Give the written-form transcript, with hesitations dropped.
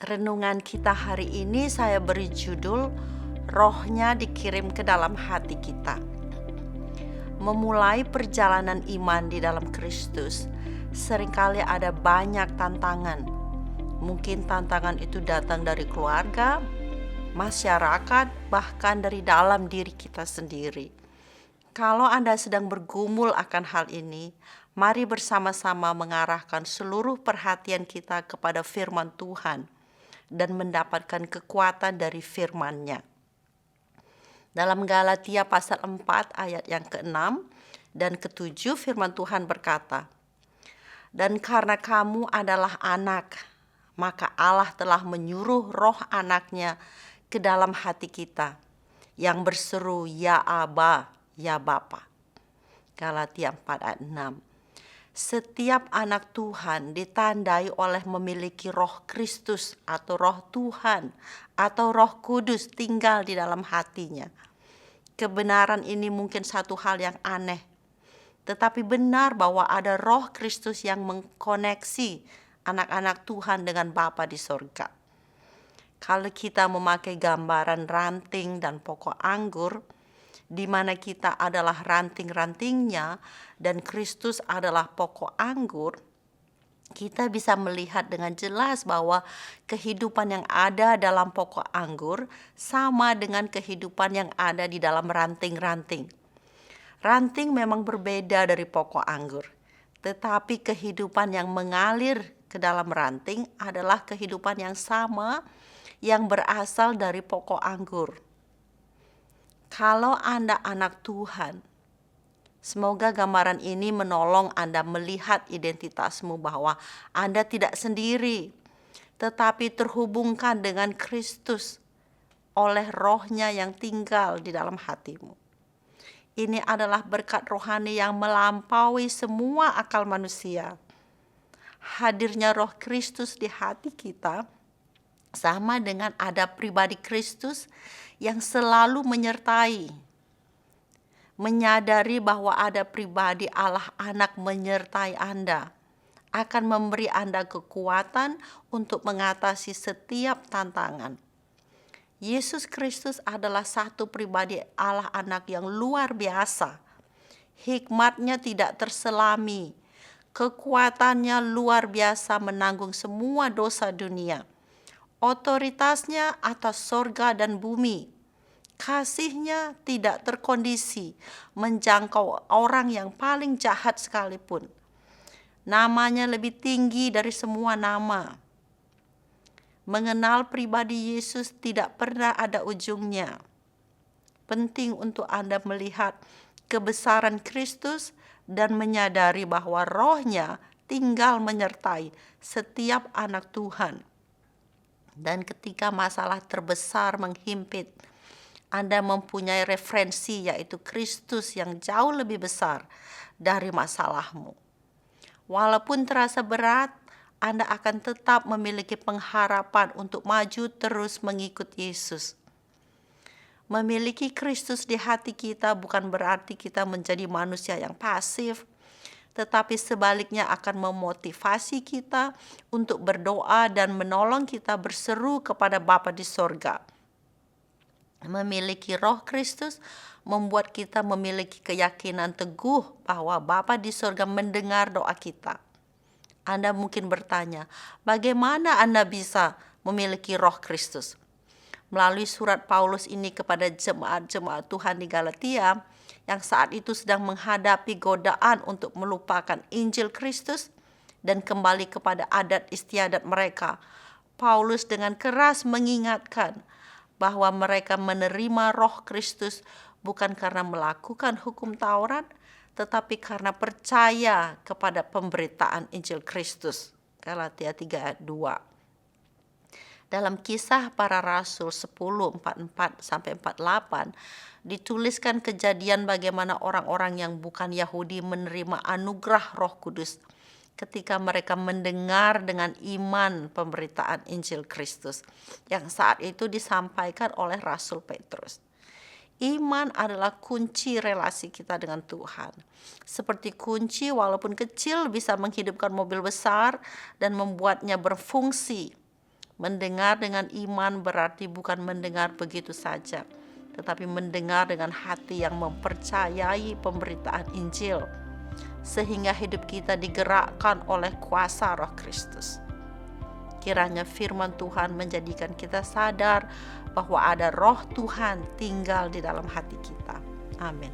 Renungan kita hari ini saya beri judul Rohnya dikirim ke dalam hati kita. Memulai perjalanan iman di dalam Kristus, seringkali ada banyak tantangan. Mungkin tantangan itu datang dari keluarga, masyarakat, bahkan dari dalam diri kita sendiri. Kalau Anda sedang bergumul akan hal ini, mari bersama-sama mengarahkan seluruh perhatian kita kepada firman Tuhan dan mendapatkan kekuatan dari firman-Nya. Dalam Galatia pasal 4 ayat yang ke-6 dan ke-7 firman Tuhan berkata, "Dan karena kamu adalah anak, maka Allah telah menyuruh roh anaknya ke dalam hati kita, yang berseru, Ya Aba, Ya Bapa." Galatia 4 ayat 6. Setiap anak Tuhan ditandai oleh memiliki roh Kristus atau roh Tuhan atau roh kudus tinggal di dalam hatinya. Kebenaran ini mungkin satu hal yang aneh, tetapi benar bahwa ada roh Kristus yang mengkoneksi anak-anak Tuhan dengan Bapa di sorga. Kalau kita memakai gambaran ranting dan pokok anggur, di mana kita adalah ranting-rantingnya dan Kristus adalah pokok anggur, kita bisa melihat dengan jelas bahwa kehidupan yang ada dalam pokok anggur sama dengan kehidupan yang ada di dalam ranting-ranting. Ranting memang berbeda dari pokok anggur, tetapi kehidupan yang mengalir ke dalam ranting adalah kehidupan yang sama yang berasal dari pokok anggur. Kalau Anda anak Tuhan, semoga gambaran ini menolong Anda melihat identitasmu bahwa Anda tidak sendiri, tetapi terhubungkan dengan Kristus oleh rohnya yang tinggal di dalam hatimu. Ini adalah berkat rohani yang melampaui semua akal manusia. Hadirnya roh Kristus di hati kita sama dengan ada pribadi Kristus yang selalu menyertai. Menyadari bahwa ada pribadi Allah anak menyertai Anda akan memberi Anda kekuatan untuk mengatasi setiap tantangan. Yesus Kristus adalah satu pribadi Allah anak yang luar biasa. Hikmatnya tidak terselami. Kekuatannya luar biasa menanggung semua dosa dunia. Otoritasnya atas sorga dan bumi. Kasihnya tidak terkondisi, menjangkau orang yang paling jahat sekalipun. Namanya lebih tinggi dari semua nama. Mengenal pribadi Yesus tidak pernah ada ujungnya. Penting untuk Anda melihat kebesaran Kristus dan menyadari bahwa rohnya tinggal menyertai setiap anak Tuhan. Dan ketika masalah terbesar menghimpit, Anda mempunyai referensi yaitu Kristus yang jauh lebih besar dari masalahmu. Walaupun terasa berat, Anda akan tetap memiliki pengharapan untuk maju terus mengikut Yesus. Memiliki Kristus di hati kita bukan berarti kita menjadi manusia yang pasif, tetapi sebaliknya akan memotivasi kita untuk berdoa dan menolong kita berseru kepada Bapa di sorga. Memiliki roh Kristus membuat kita memiliki keyakinan teguh bahwa Bapa di sorga mendengar doa kita. Anda mungkin bertanya, bagaimana Anda bisa memiliki roh Kristus? Melalui surat Paulus ini kepada jemaat-jemaat Tuhan di Galatia, yang saat itu sedang menghadapi godaan untuk melupakan Injil Kristus dan kembali kepada adat istiadat mereka. Paulus dengan keras mengingatkan bahwa mereka menerima roh Kristus bukan karena melakukan hukum Taurat, tetapi karena percaya kepada pemberitaan Injil Kristus. Galatia 3 ayat 2. Dalam Kisah Para Rasul 10:44-48 dituliskan kejadian bagaimana orang-orang yang bukan Yahudi menerima anugerah Roh Kudus ketika mereka mendengar dengan iman pemberitaan Injil Kristus yang saat itu disampaikan oleh Rasul Petrus. Iman adalah kunci relasi kita dengan Tuhan. Seperti kunci walaupun kecil bisa menghidupkan mobil besar dan membuatnya berfungsi. Mendengar dengan iman berarti bukan mendengar begitu saja, tetapi mendengar dengan hati yang mempercayai pemberitaan Injil, sehingga hidup kita digerakkan oleh kuasa Roh Kristus. Kiranya firman Tuhan menjadikan kita sadar bahwa ada Roh Tuhan tinggal di dalam hati kita. Amin.